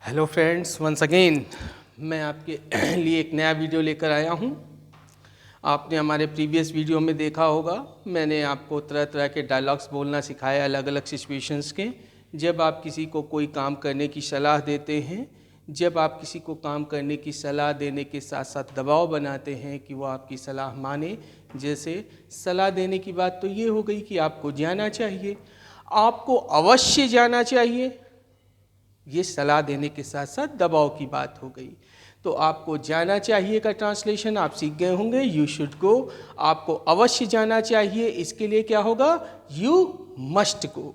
Hello friends, once again मैं आपके लिए एक नया वीडियो लेकर आया हूँ। आपने हमारे प्रीवियस वीडियो में देखा होगा, मैंने आपको तरह तरह के डायलॉग्स बोलना सिखाया अलग अलग सिचुएशंस के। जब आप किसी को कोई काम करने की सलाह देते हैं, जब आप किसी को काम करने की सलाह देने के साथ साथ दबाव बनाते हैं कि वो आपकी सलाह माने। जैसे सलाह देने की बात तो ये हो गई कि आपको जाना चाहिए, आपको अवश्य जाना चाहिए, ये सलाह देने के साथ साथ दबाव की बात हो गई। तो आपको जाना चाहिए का ट्रांसलेशन आप सीख गए होंगे, यू शुड गो। आपको अवश्य जाना चाहिए, इसके लिए क्या होगा, यू मस्ट गो।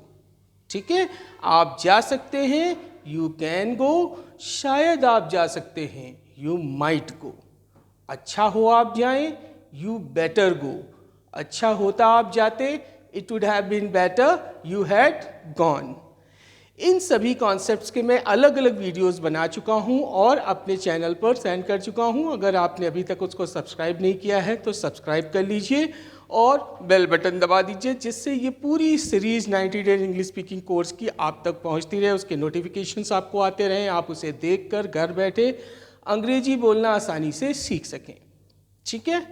ठीक है, आप जा सकते हैं, यू कैन गो। शायद आप जा सकते हैं, यू माइट गो। अच्छा हो आप जाएं, यू बेटर गो। अच्छा होता आप जाते, it would have been better you had gone. इन सभी कॉन्सेप्ट्स के मैं अलग अलग वीडियोस बना चुका हूं और अपने चैनल पर सेंड कर चुका हूं। अगर आपने अभी तक उसको सब्सक्राइब नहीं किया है तो सब्सक्राइब कर लीजिए और बेल बटन दबा दीजिए, जिससे ये पूरी series 90 days English speaking course की आप तक पहुंचती रहे, उसके नोटिफिकेशंस आपको आते रहें, आप उसे देखकर घर बैठे अंग्रेजी बोलना आसानी से सीख सकें। ठीक है,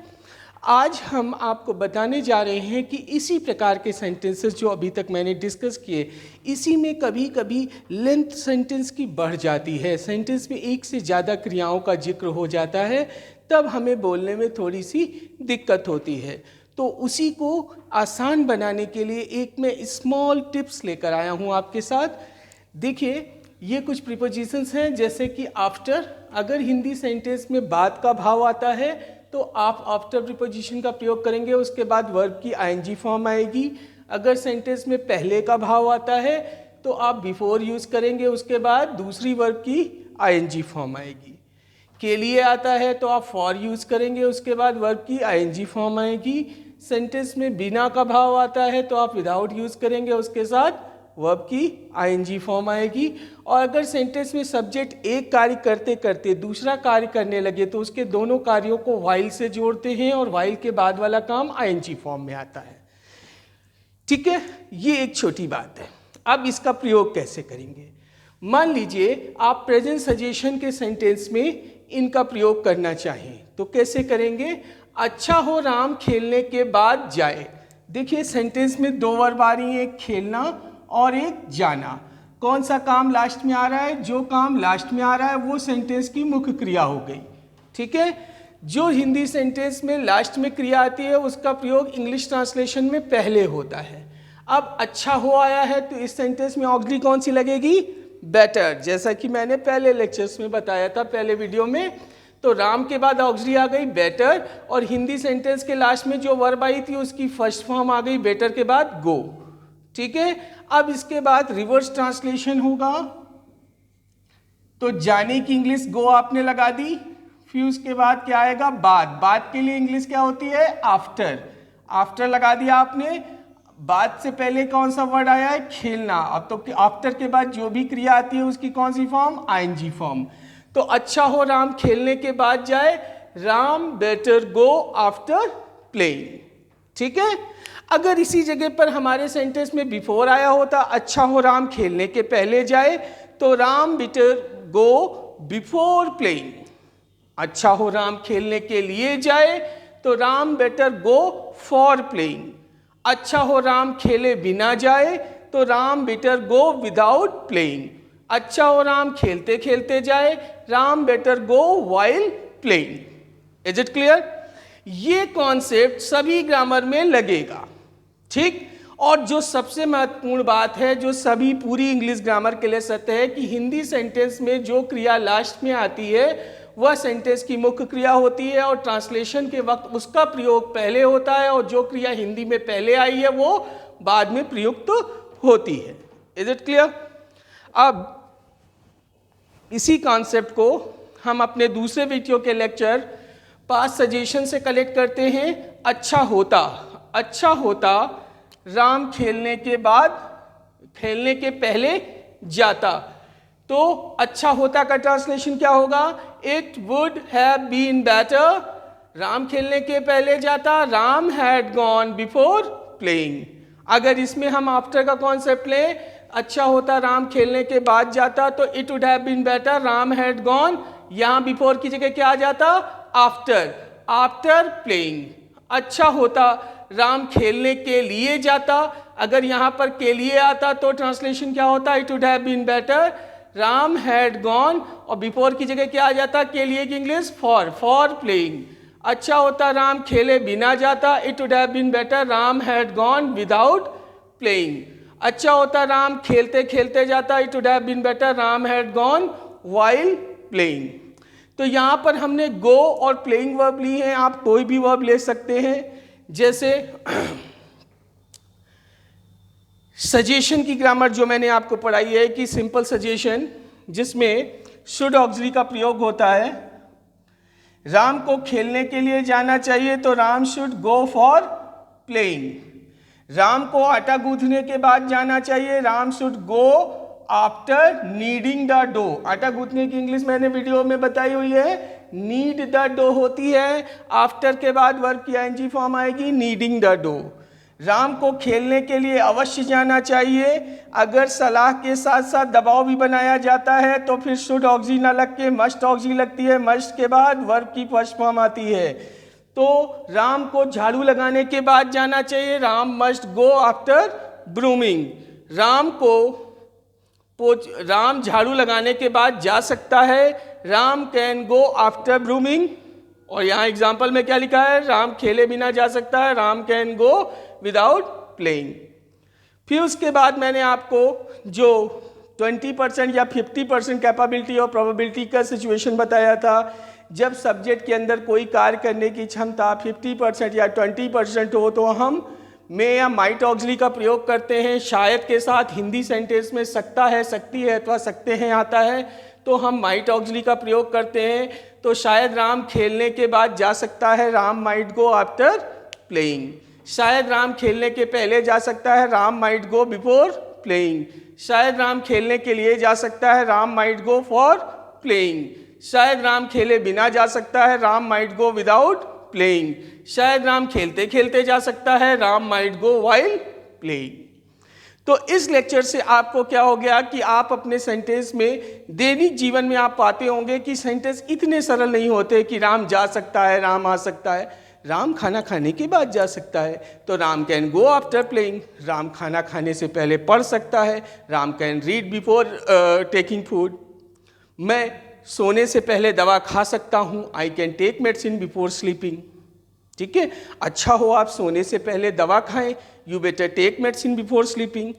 आज हम आपको बताने जा रहे हैं कि इसी प्रकार के सेंटेंसेस जो अभी तक मैंने डिस्कस किए, इसी में कभी कभी लेंथ सेंटेंस की बढ़ जाती है, सेंटेंस में एक से ज़्यादा क्रियाओं का जिक्र हो जाता है, तब हमें बोलने में थोड़ी सी दिक्कत होती है। तो उसी को आसान बनाने के लिए एक मैं स्मॉल टिप्स लेकर आया हूँ आपके साथ। देखिए, ये कुछ प्रीपोजिशंस हैं, जैसे कि आफ्टर। अगर हिंदी सेंटेंस में बाद का भाव आता है तो आप आफ्टर प्रीपोजिशन का प्रयोग करेंगे, उसके बाद वर्ब की आईएनजी फॉर्म आएगी। अगर सेंटेंस में पहले का भाव आता है तो आप बिफोर यूज़ करेंगे, उसके बाद दूसरी वर्ब की आईएनजी फॉर्म आएगी। के लिए आता है तो आप फॉर यूज़ करेंगे, उसके बाद वर्ब की आईएनजी फॉर्म आएगी। सेंटेंस में बिना का भाव आता है तो आप विदाउट यूज़ करेंगे, उसके साथ वर्ब की आईएनजी फॉर्म आएगी। और अगर सेंटेंस में सब्जेक्ट एक कार्य करते करते दूसरा कार्य करने लगे तो उसके दोनों कार्यों को व्हाइल से जोड़ते हैं और व्हाइल के बाद वाला काम आईएनजी फॉर्म में आता है। ठीक है, ये एक छोटी बात है। अब इसका प्रयोग कैसे करेंगे? मान लीजिए आप प्रेजेंट सजेशन के सेंटेंस में इनका प्रयोग करना चाहें तो कैसे करेंगे? अच्छा हो राम खेलने के बाद जाए। देखिए, सेंटेंस में दो वर्ब आ रही हैं, एक खेलना और एक जाना। कौन सा काम लास्ट में आ रहा है? जो काम लास्ट में आ रहा है वो सेंटेंस की मुख्य क्रिया हो गई। ठीक है, जो हिंदी सेंटेंस में लास्ट में क्रिया आती है उसका प्रयोग इंग्लिश ट्रांसलेशन में पहले होता है। अब अच्छा हो आया है तो इस सेंटेंस में ऑक्सिलरी कौन सी लगेगी? बेटर, जैसा कि मैंने पहले लेक्चर्स में बताया था, पहले वीडियो में। तो राम के बाद ऑक्सिलरी आ गई बेटर, और हिंदी सेंटेंस के लास्ट में जो वर्ब आई थी उसकी फर्स्ट फॉर्म आ गई बेटर के बाद गो। ठीक है, अब इसके बाद रिवर्स ट्रांसलेशन होगा, तो जाने की इंग्लिश गो आपने लगा दी, फिर उसके बाद क्या आएगा? बाद। बाद के लिए इंग्लिश क्या होती है? आफ्टर। आफ्टर लगा दिया आपने। बाद से पहले कौन सा वर्ड आया है? खेलना। अब तो आफ्टर के बाद जो भी क्रिया आती है उसकी कौन सी फॉर्म? ING form. तो अच्छा हो राम खेलने के बाद जाए, राम बेटर गो आफ्टर प्लेइंग। ठीक है, अगर इसी जगह पर हमारे सेंटेंस में बिफोर आया होता, अच्छा हो राम खेलने के पहले जाए, तो Ram better go before playing. अच्छा हो राम खेलने के लिए जाए तो Ram better go for playing. अच्छा हो राम खेले बिना जाए तो Ram better go without playing. अच्छा हो राम खेलते खेलते जाए, Ram better go while playing. Is it clear? ये कॉन्सेप्ट सभी ग्रामर में लगेगा। ठीक, और जो सबसे महत्वपूर्ण बात है, जो सभी पूरी इंग्लिश ग्रामर के लिए सत्य है, कि हिंदी सेंटेंस में जो क्रिया लास्ट में आती है वह सेंटेंस की मुख्य क्रिया होती है और ट्रांसलेशन के वक्त उसका प्रयोग पहले होता है, और जो क्रिया हिंदी में पहले आई है वो बाद में प्रयुक्त होती है। Is it clear? अब इसी कॉन्सेप्ट को हम अपने दूसरे वीडियो के लेक्चर पास सजेशन से कलेक्ट करते हैं। अच्छा होता, अच्छा होता राम खेलने के बाद, खेलने के पहले जाता। तो अच्छा होता का ट्रांसलेशन क्या होगा? It would have been better, Ram खेलने के पहले जाता, Ram had gone before playing. अगर इसमें हम आफ्टर का कॉन्सेप्ट लें, अच्छा होता राम खेलने के बाद जाता तो it would have been better Ram had gone, यहाँ बिफोर की जगह क्या आ जाता, आफ्टर, आफ्टर प्लेइंग। अच्छा होता राम खेलने के लिए जाता, अगर यहाँ पर के लिए आता तो ट्रांसलेशन क्या होता, it would have been better Ram had gone, और बिफोर की जगह क्या आ जाता, के लिए की इंग्लिश फॉर, फॉर प्लेइंग। अच्छा होता राम खेले बिना जाता, it would have been better Ram had gone without playing. अच्छा होता राम खेलते खेलते जाता, it would have been better Ram had gone while playing. तो यहाँ पर हमने गो और प्लेइंग वर्ब ली हैं, आप कोई भी वर्ब ले सकते हैं। जैसे सजेशन की ग्रामर जो मैंने आपको पढ़ाई है कि सिंपल सजेशन जिसमें शुड ऑक्सिलरी का प्रयोग होता है, राम को खेलने के लिए जाना चाहिए तो Ram should go for playing. Ram को आटा गूंथने के बाद जाना चाहिए, Ram should go after kneading the dough. आटा गूंथने की इंग्लिश मैंने वीडियो में बताई हुई है, नीड द डो होती है, आफ्टर के बाद वर्ब की आईएनजी फॉर्म आएगी नीडिंग द डो। राम को खेलने के लिए अवश्य जाना चाहिए, अगर सलाह के साथ साथ दबाव भी बनाया जाता है तो फिर शुड ऑक्सी ना लग के मस्ट ऑक्सी लगती है, मस्ट के बाद वर्ब की फर्स्ट फॉर्म आती है। तो राम को झाड़ू लगाने के बाद जाना चाहिए, Ram must go after brooming. Ram झाड़ू लगाने के बाद जा सकता है, Ram can go after brooming. और यहाँ एग्जाम्पल में क्या लिखा है, राम खेले बिना जा सकता है, Ram can go without playing. फिर उसके बाद मैंने आपको जो 20% या 50% कैपेबिलिटी और प्रोबेबिलिटी का सिचुएशन बताया था, जब सब्जेक्ट के अंदर कोई कार्य करने की क्षमता 50% या 20% हो तो हम में या माइट ऑक्सिलरी का प्रयोग करते हैं। शायद के साथ हिंदी सेंटेंस में सकता है, सकती है अथवा सकते हैं आता है तो हम माइट ऑक्सिलरी का प्रयोग करते हैं। तो शायद राम खेलने के बाद जा सकता है, Ram might go after playing. शायद राम खेलने के पहले जा सकता है, Ram might go before playing. शायद राम खेलने के लिए जा सकता है, Ram might go for playing. शायद राम खेले बिना जा सकता है, Ram might go without playing. शायद राम खेलते खेलते जा सकता है, Ram might go while playing. तो इस लेक्चर से आपको क्या हो गया कि आप अपने सेंटेंस में दैनिक जीवन में आप पाते होंगे कि सेंटेंस इतने सरल नहीं होते कि राम जा सकता है, राम आ सकता है। राम खाना खाने के बाद जा सकता है तो Ram can go after playing. Ram खाना खाने से पहले पढ़ सकता है, Ram can read before taking food. मैं सोने से पहले दवा खा सकता हूँ, I can take medicine before sleeping. ठीक है, अच्छा हो आप सोने से पहले दवा खाएं, you better take medicine before sleeping.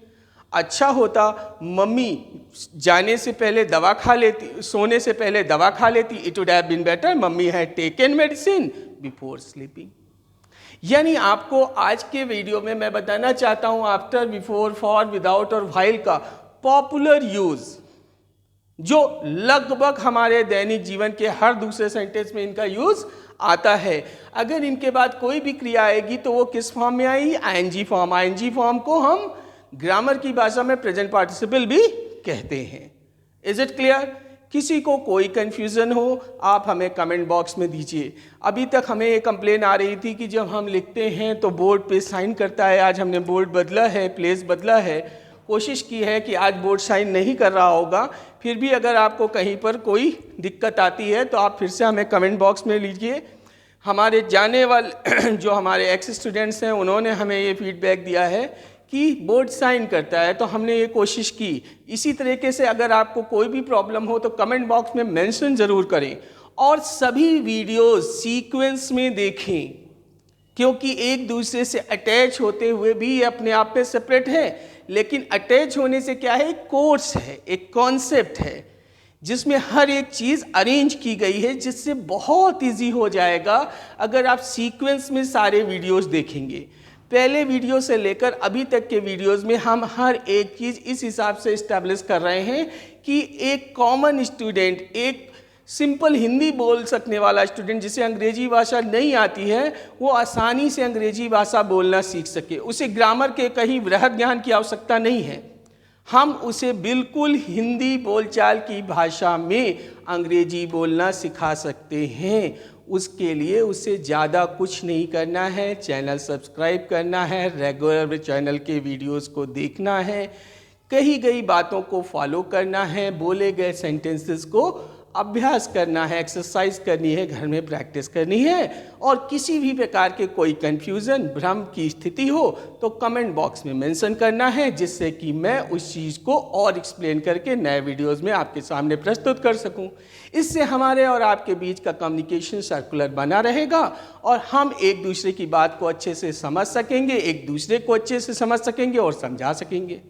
अच्छा होता मम्मी जाने से पहले दवा खा लेती, सोने से पहले दवा खा लेती, it would have been better mummy had taken medicine before sleeping. यानी आपको आज के वीडियो में मैं बताना चाहता हूं आफ्टर, बिफोर, फॉर, विदाउट और व्हाइल का पॉपुलर यूज जो लगभग हमारे दैनिक जीवन के हर दूसरे सेंटेंस में इनका यूज आता है। अगर इनके बाद कोई भी क्रिया आएगी तो वो किस फॉर्म में आएगी, आईएनजी फॉर्म। आईएनजी फॉर्म को हम ग्रामर की भाषा में प्रेजेंट पार्टिसिपल भी कहते हैं। Is it clear? किसी को कोई कंफ्यूजन हो आप हमें कमेंट बॉक्स में दीजिए। अभी तक हमें ये कंप्लेन आ रही थी कि जब हम लिखते हैं तो बोर्ड पे साइन करता है, आज हमने बोर्ड बदला है, प्लेस बदला है, कोशिश की है कि आज बोर्ड साइन नहीं कर रहा होगा। फिर भी अगर आपको कहीं पर कोई दिक्कत आती है तो आप फिर से हमें कमेंट बॉक्स में लीजिए। हमारे जाने वाले जो हमारे एक्स स्टूडेंट्स हैं उन्होंने हमें ये फीडबैक दिया है कि बोर्ड साइन करता है, तो हमने ये कोशिश की। इसी तरीके से अगर आपको कोई भी प्रॉब्लम हो तो कमेंट बॉक्स में मेंशन ज़रूर करें और सभी वीडियोस सीक्वेंस में देखें, क्योंकि एक दूसरे से अटैच होते हुए भी ये अपने आप में सेपरेट है, लेकिन अटैच होने से क्या है, एक कोर्स है, एक कॉन्सेप्ट है जिसमें हर एक चीज़ अरेंज की गई है, जिससे बहुत इजी हो जाएगा अगर आप सीक्वेंस में सारे वीडियोस देखेंगे। पहले वीडियो से लेकर अभी तक के वीडियोस में हम हर एक चीज़ इस हिसाब से इस्टेब्लिश कर रहे हैं कि एक कॉमन स्टूडेंट, एक सिंपल हिंदी बोल सकने वाला स्टूडेंट जिसे अंग्रेजी भाषा नहीं आती है, वो आसानी से अंग्रेजी भाषा बोलना सीख सके। उसे ग्रामर के कहीं वृहद ज्ञान की आवश्यकता नहीं है, हम उसे बिल्कुल हिंदी बोलचाल की भाषा में अंग्रेजी बोलना सिखा सकते हैं। उसके लिए उसे ज़्यादा कुछ नहीं करना है, चैनल सब्सक्राइब करना है, रेगुलर चैनल के वीडियोस को देखना है, कही गई बातों को फॉलो करना है, बोले गए सेंटेंसेस को अभ्यास करना है, एक्सरसाइज करनी है, घर में प्रैक्टिस करनी है। और किसी भी प्रकार के कोई कन्फ्यूज़न, भ्रम की स्थिति हो तो कमेंट बॉक्स में मेंशन करना है, जिससे कि मैं उस चीज़ को और एक्सप्लेन करके नए वीडियोस में आपके सामने प्रस्तुत कर सकूं। इससे हमारे और आपके बीच का कम्युनिकेशन सर्कुलर बना रहेगा और हम एक दूसरे की बात को अच्छे से समझ सकेंगे, एक दूसरे को अच्छे से समझ सकेंगे और समझा सकेंगे।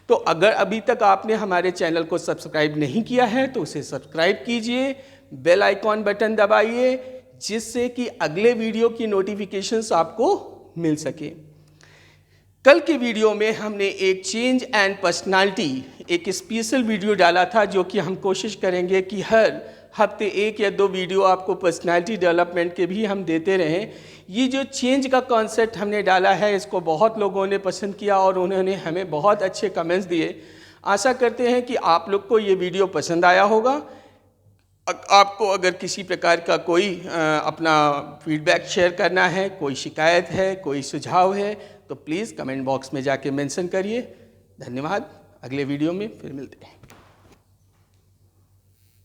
तो अगर अभी तक आपने हमारे चैनल को सब्सक्राइब नहीं किया है तो उसे सब्सक्राइब कीजिए, बेल आइकॉन बटन दबाइए, जिससे कि अगले वीडियो की नोटिफिकेशंस आपको मिल सके। कल के वीडियो में हमने एक चेंज एंड पर्सनालिटी, एक स्पेशल वीडियो डाला था, जो कि हम कोशिश करेंगे कि हर हफ्ते 1 या 2 वीडियो आपको पर्सनालिटी डेवलपमेंट के भी हम देते रहें। ये जो चेंज का कॉन्सेप्ट हमने डाला है, इसको बहुत लोगों ने पसंद किया और उन्होंने हमें बहुत अच्छे कमेंट्स दिए। आशा करते हैं कि आप लोग को ये वीडियो पसंद आया होगा। आपको अगर किसी प्रकार का कोई अपना फीडबैक शेयर करना है, कोई शिकायत है, कोई सुझाव है, तो प्लीज़ कमेंट बॉक्स में जाके मेंशन करिए। धन्यवाद। अगले वीडियो में फिर मिलते हैं।